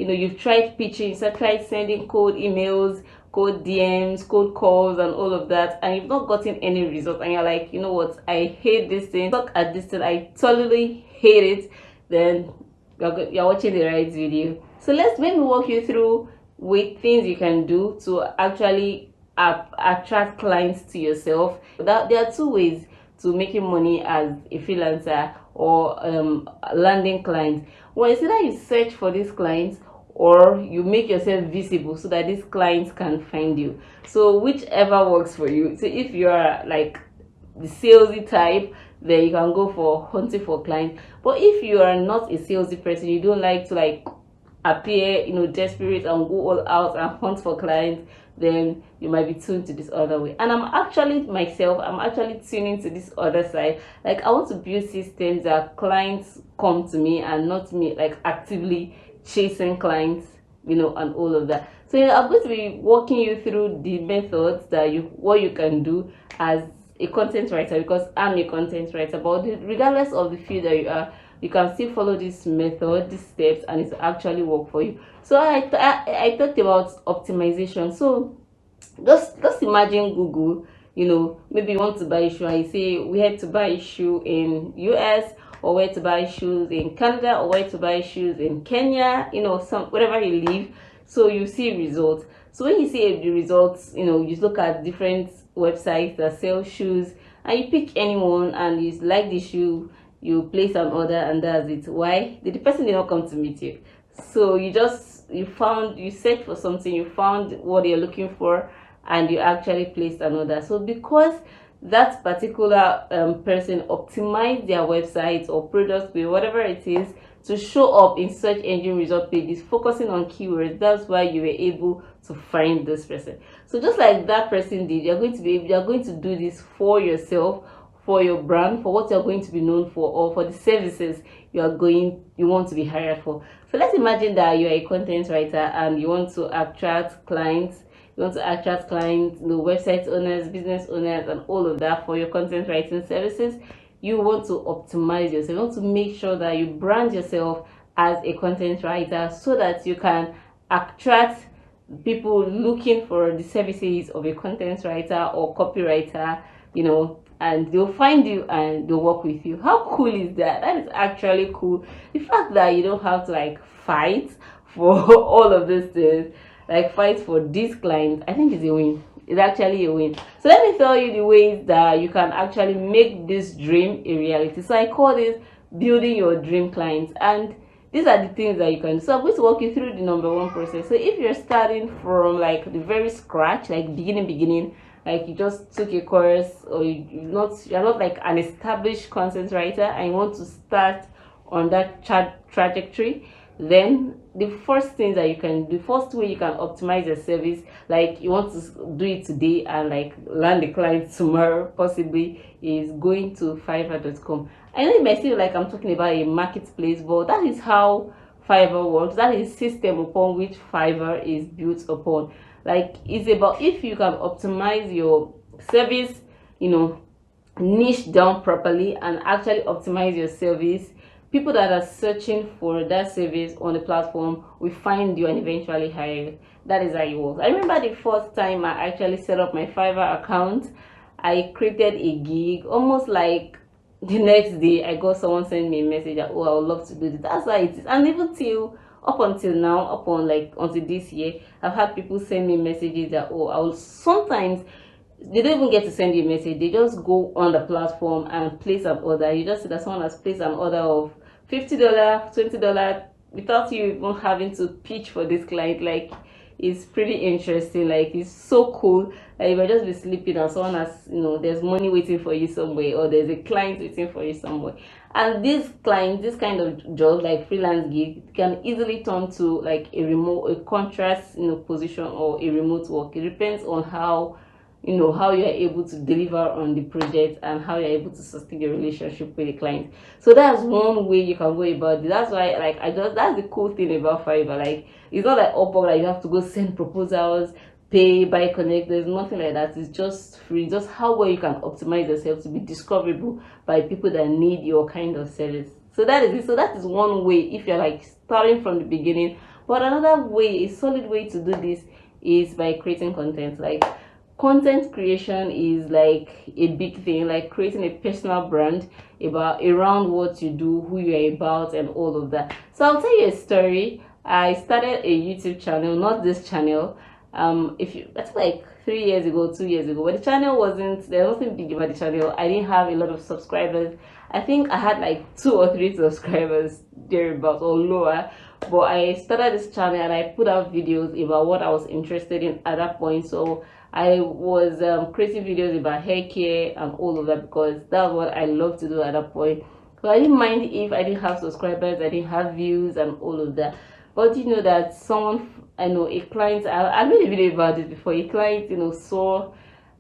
you've tried pitching, so tried sending cold emails, cold DMs, cold calls, and all of that, and you've not gotten any result, and you're like, you know what, I hate this thing, suck at this thing, I totally hate it, then you're watching the right video. So let me walk you through with things you can do to actually attract clients to yourself. There are two ways to making money as a freelancer or landing clients. One is either you search for these clients or you make yourself visible so that these clients can find you. So whichever works for you. So if you are like the salesy type, then you can go for hunting for clients. But if you are not a salesy person, you don't like to like appear desperate and go all out and hunt for clients, then you might be tuned to this other way. And I'm actually tuning to this other side. Like, I want to build systems that clients come to me and not me like actively chasing clients, and all of that. So I'm going to be walking you through the methods that what you can do as a content writer, because I'm a content writer. But regardless of the field that you are, you can still follow this method, these steps, and it's actually work for you. So I talked about optimization. So just imagine Google. Maybe you want to buy a shoe, and you say where to buy a shoe in US, or where to buy shoes in Canada, or where to buy shoes in Kenya, wherever you live. So you see results. So when you see the results, you look at different websites that sell shoes, and you pick anyone, and you like the shoe, you place an order, and that's it. Why? The person did not come to meet you. So you searched for something, you found what you're looking for, and you actually placed an order. So because that particular person optimized their website or product page, whatever it is, to show up in search engine result pages, focusing on keywords, that's why you were able to find this person. So just like that person did, you're going to do this for yourself, for your brand, for what you're going to be known for, or for the services you want to be hired for. So let's imagine that you're a content writer and you want to attract clients. Website owners, business owners, and all of that for your content writing services. You want to optimize yourself. You want to make sure that you brand yourself as a content writer so that you can attract people looking for the services of a content writer or copywriter, and they'll find you and they'll work with you. How cool is that? That is actually cool. The fact that you don't have to like fight for all of these things, like fight for these clients, I think is a win. It's actually a win. So let me tell you the ways that you can actually make this dream a reality. So I call this building your dream clients, and these are the things that you can do. So I'm going to walk you through the number one process. So if you're starting from like the very scratch, like beginning, like you just took a course, or you're not like an established content writer and you want to start on that trajectory, then the first thing that you can do, first way you can optimize your service, like you want to do it today and like land the client tomorrow possibly, is going to fiverr.com. I know you might feel like I'm talking about a marketplace, but that is how Fiverr works. That is system upon which Fiverr is built upon. Like, it's about, if you can optimize your service, niche down properly and actually optimize your service, people that are searching for that service on the platform will find you and eventually hire you. That is how it works. I remember the first time I actually set up my Fiverr account, I created a gig. Almost like the next day, I got someone send me a message that, oh, I would love to do this. That's how it is. And even up until now, until this year, I've had people send me messages that, oh, I will sometimes. They don't even get to send you a message. They just go on the platform and place an order. You just see that someone has placed an order of $50, $20 without you even having to pitch for this client. Like, it's pretty interesting. Like, it's so cool. Like, you might just be sleeping and someone has, there's money waiting for you somewhere, or there's a client waiting for you somewhere. And this kind of job, like freelance gig, can easily turn to like a contract, position, or a remote work. It depends on how how you're able to deliver on the project and how you're able to sustain your relationship with the client. So that's one way you can go about it. That's why, like, that's the cool thing about Fiverr. Like, it's not like Upwork, like you have to go send proposals, pay, buy, connect. There's nothing like that. It's just free. Just how well you can optimize yourself to be discoverable by people that need your kind of service. So that is it. So that is one way if you're like starting from the beginning, But another way, a solid way to do this is by creating content. Like, content creation is like a big thing, like creating a personal brand around what you do, who you're about, and all of that. So I'll tell you a story. I started a YouTube channel, not this channel. That's like 3 years ago, 2 years ago, but the channel there was nothing big about the channel. I didn't have a lot of subscribers. I think I had like 2 or 3 subscribers thereabouts or lower. But I started this channel and I put out videos about what I was interested in at that point. So I was creating videos about hair care and all of that, because that's what I love to do at that point. So I didn't mind if I didn't have subscribers, I didn't have views and all of that. But you know that a client, I made a video about this before. A client, saw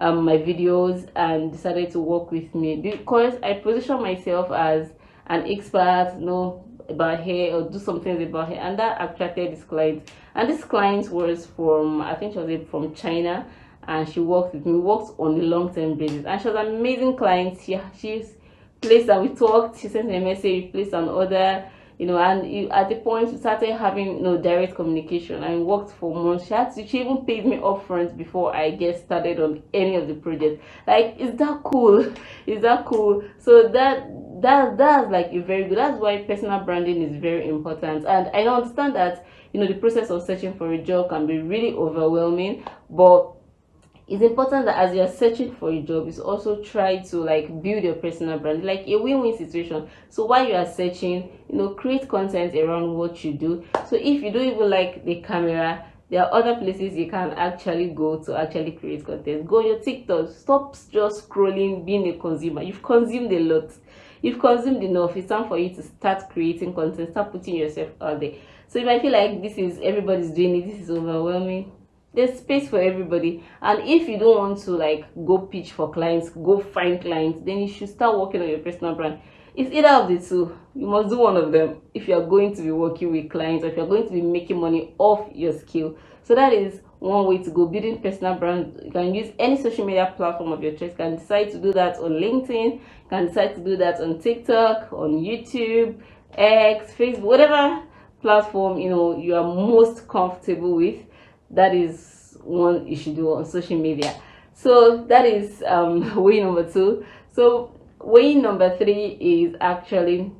my videos and decided to work with me, because I position myself as an expert, about hair, or do some things about hair, and that attracted this client. And this client was from, I think she was from China, and she worked with me, worked on a long-term basis, and she was an amazing client. She's placed, and we talked, she sent me a message, placed an order, and at the point we started having direct communication, and worked for months. She even paid me upfront before I get started on any of the projects. Like, is that cool? Is that cool? So that's like a very good, that's why personal branding is very important. And I understand that the process of searching for a job can be really overwhelming, but it's important that as you're searching for a job, is also try to like build your personal brand, like a win-win situation. So while you are searching, create content around what you do. So if you don't even like the camera, there are other places you can actually go to actually create content. Go on your TikTok. Stop just scrolling, being a consumer. You've consumed a lot. You've consumed enough. It's time for you to start creating content, start putting yourself out there. So you might feel like everybody's doing it, this is overwhelming. There's space for everybody. And if you don't want to like go pitch for clients, go find clients, then you should start working on your personal brand. It's either of the two. You must do one of them if you're going to be working with clients, or if you're going to be making money off your skill. So that is one way to go, building personal brand. You can use any social media platform of your choice. You can decide to do that on LinkedIn, you can decide to do that on TikTok, on YouTube, X, Facebook, whatever platform you are most comfortable with. That is one you should do on social media. So that is way number 2. So way number 3 is actually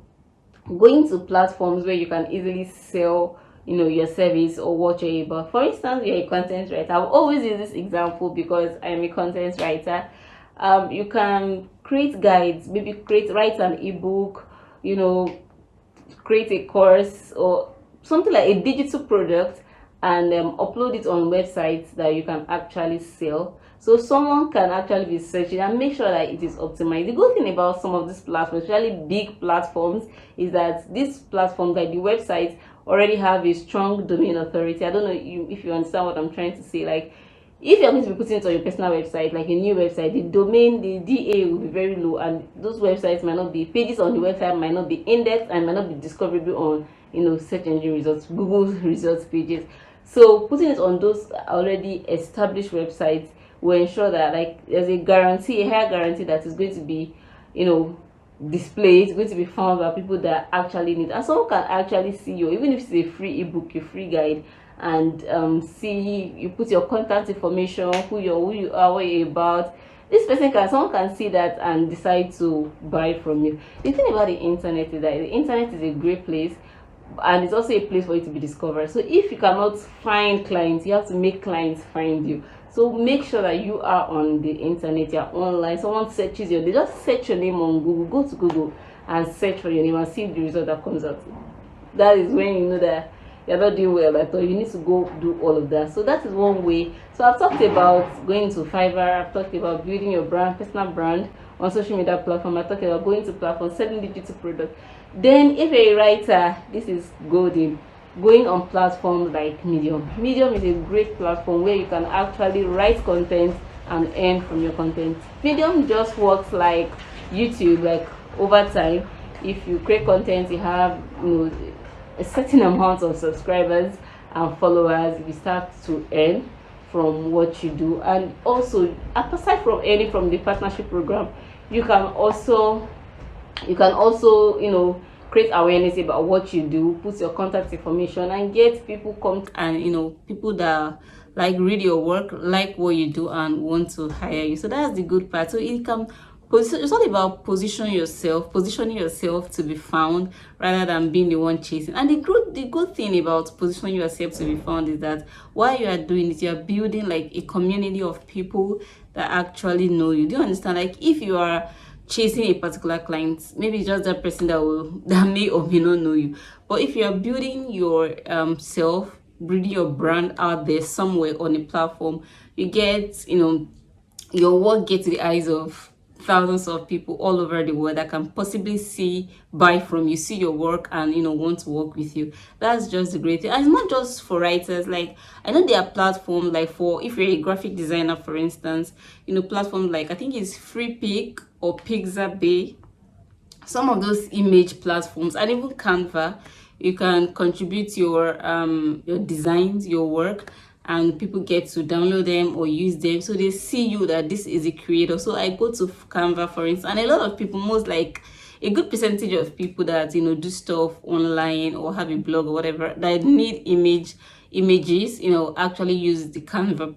going to platforms where you can easily sell your service or what you're about. For instance, you're a content writer. I've always used this example because I'm a content writer. You can create guides, maybe write an ebook, create a course or something like a digital product, and upload it on websites that you can actually sell. So someone can actually be searching, and make sure that it is optimized. The good thing about some of these platforms, especially big platforms, is that these platforms, like the websites, already have a strong domain authority. I don't know if you understand what I'm trying to say. Like, if you're going to be putting it on your personal website, like a new website, the domain, the DA will be very low, and those websites might not be, pages on the website might not be indexed and might not be discoverable on search engine results, Google results pages. So putting it on those already established websites will ensure that like there's a higher guarantee that is going to be displayed, it's going to be found by people that actually need, and someone can actually see you, even if it's a free ebook, a free guide, and see you put your contact information, who you are, what you're about. Someone can see that and decide to buy from you. The thing about the internet is that the internet is a great place, and it's also a place for you to be discovered. So if you cannot find clients, you have to make clients find you. So make sure that you are on the internet, you're online. Someone searches they just search your name on Google. Go to Google and search for your name and see the result that comes out. That is when you know that you're not doing well at all. You need to go do all of that. So that is one way. So I've talked about going to Fiverr, I've talked about building your brand, personal brand on social media platform. I talked about going to platforms, selling digital products. Then if you're a writer, this is golden. Going on platforms like Medium. Medium is a great platform where you can actually write content and earn from your content. Medium just works like YouTube, like over time. If you create content, you have a certain amount of subscribers and followers, you start to earn from what you do. And also, aside from earning from the partnership program, you can also create awareness about what you do, put your contact information, and get people come, and people that like read your work, like what you do, and want to hire you. So that's the good part. So it can it's all about positioning yourself to be found rather than being the one chasing. And the good thing about positioning yourself to be found is that while you are doing it, you are building like a community of people that actually know you. Do you understand? Like if you are chasing a particular client, maybe it's just that person that may or may not know you. But if you are building your self, building your brand out there somewhere on a platform, you get your work gets to the eyes of thousands of people all over the world that can possibly buy from you, see your work, and want to work with you. That's just the great thing. And it's not just for writers. Like I know there are platforms like for if you're a graphic designer, for instance, platforms like I think it's Freepik or Pixabay, some of those image platforms, and even Canva. You can contribute your designs, your work, and people get to download them or use them, so they see you that this is a creator. So I go to Canva, for instance, and a lot of people, most like a good percentage of people that do stuff online or have a blog or whatever that need images, actually use the Canva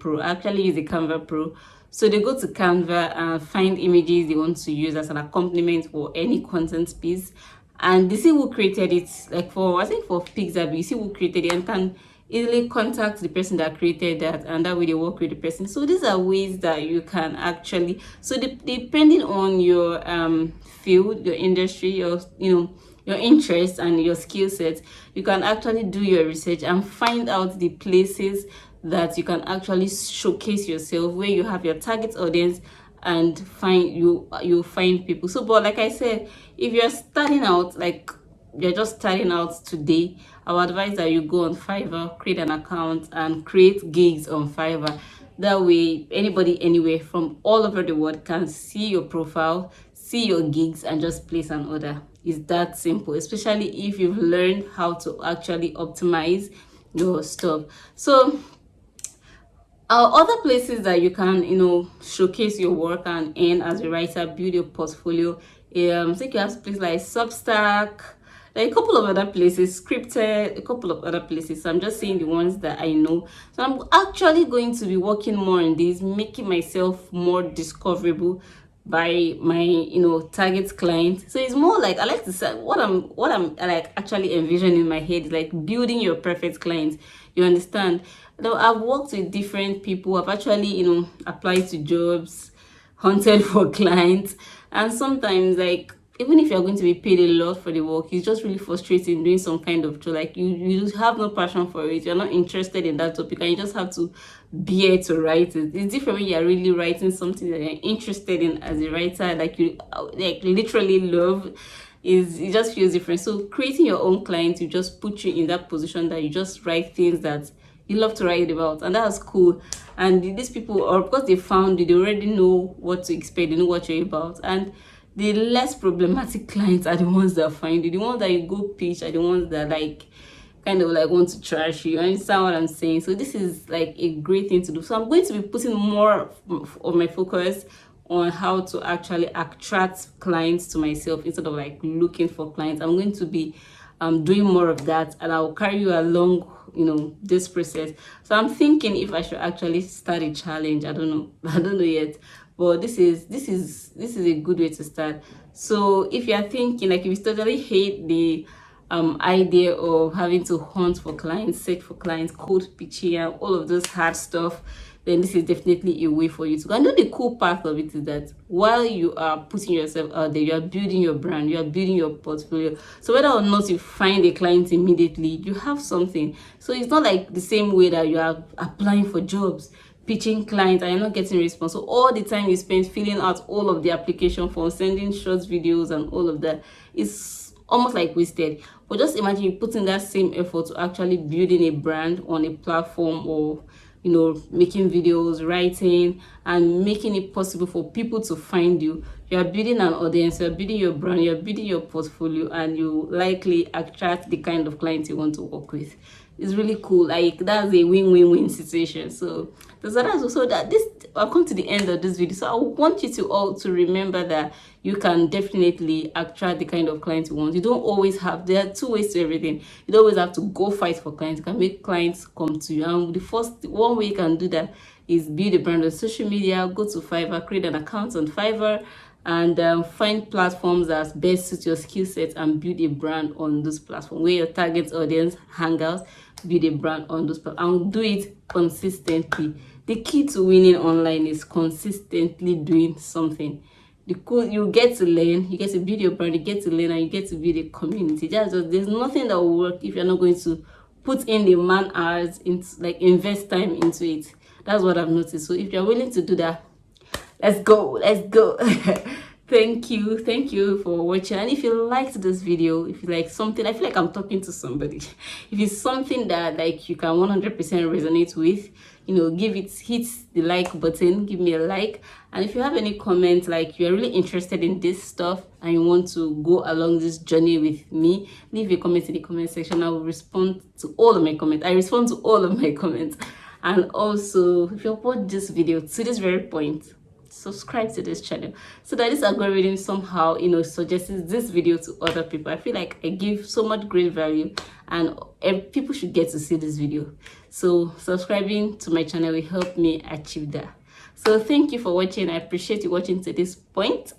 Pro. So they go to Canva and find images they want to use as an accompaniment for any content piece, and they see who created it. Like for Pixabay, you see who created it and can easily contact the person that created that, and that way they work with the person. So these are ways that you can actually, depending on your field, your industry, your interests and your skill sets, you can actually do your research and find out the places that you can actually showcase yourself, where you have your target audience, and you find people. So but like I said, if you're starting out, like you're just starting out today, I would advise that you go on Fiverr, create an account, and create gigs on Fiverr. That way anybody anywhere from all over the world can see your profile, see your gigs, and just place an order. It's that simple, especially if you've learned how to actually optimize your stuff. So other places that you can showcase your work and earn as a writer, build your portfolio, I think you have places like Substack, like a couple of other places, Scripted, a couple of other places. So I'm just saying the ones that I know. So I'm actually going to be working more on this, making myself more discoverable by my target client. So it's more like, I like to say, what I'm like actually envisioning in my head is like building your perfect client. You understand? Now I've worked with different people. I've actually applied to jobs, hunted for clients, and sometimes, like, even if you're going to be paid a lot for the work, it's just really frustrating doing some kind of job. Like you have no passion for it, you're not interested in that topic, and you just have to bear to write it. It's different when you're really writing something that you're interested in as a writer, like you like literally love. It just feels different. So creating your own client, you just put you in that position that you just write things that you love to write about, and that's cool. And these people, or because they found you, they already know what to expect, they know what you're about. And the less problematic clients are the ones that find you. The ones that you go pitch are the ones that kind of want to trash you. You understand what I'm saying? So this is like a great thing to do. So I'm going to be putting more of my focus on how to actually attract clients to myself instead of like looking for clients. I'm going to be doing more of that, and I'll carry you along this process. So I'm thinking if I should actually start a challenge. I don't know yet, but this is a good way to start. So if you're thinking, like, if you totally hate the idea of having to hunt for clients, search for clients, cold pitching, and all of those hard stuff, then this is definitely a way for you to go. And the cool part of it is that while you are putting yourself out there, you are building your brand, you are building your portfolio. So whether or not you find a client immediately, you have something. So it's not like the same way that you are applying for jobs, pitching clients, and you're not getting response. So all the time you spend filling out all of the application forms, sending short videos, and all of that is almost like wasted. But just imagine you putting that same effort to actually building a brand on a platform, or making videos, writing, and making it possible for people to find you. You are building an audience, you're building your brand, you're building your portfolio, and you likely attract the kind of clients you want to work with. It's really cool. Like, that's a win-win-win situation. So So that this, I've come to the end of this video. So I want you to all to remember that you can definitely attract the kind of clients you want. You don't always have, there are two ways to everything. You don't always have to go fight for clients. You can make clients come to you. And the first one way you can do that is build a brand on social media. Go to Fiverr, create an account on Fiverr, and find platforms that best suit your skill set and build a brand on those platforms where your target audience hang out. Build a brand on those platforms and do it consistently. The key to winning online is consistently doing something. You get to learn, you get to build your brand, you get to learn, and you get to build a community. There's nothing that will work if you're not going to put in the man hours, into like invest time into it. That's what I've noticed. So if you're willing to do that, let's go. Thank you for watching. And if you liked this video, if you like something, I feel like I'm talking to somebody. If it's something that like you can 100% resonate with, hit the like button, give me a like. And if you have any comments, like you're really interested in this stuff and you want to go along this journey with me, leave a comment in the comment section. I will respond to all of my comments. I respond to all of my comments. And also, if you watch this video to this very point, subscribe to this channel so that this algorithm somehow suggests this video to other people. I feel like I give so much great value and people should get to see this video. So subscribing to my channel will help me achieve that. So thank you for watching. I appreciate you watching to this point.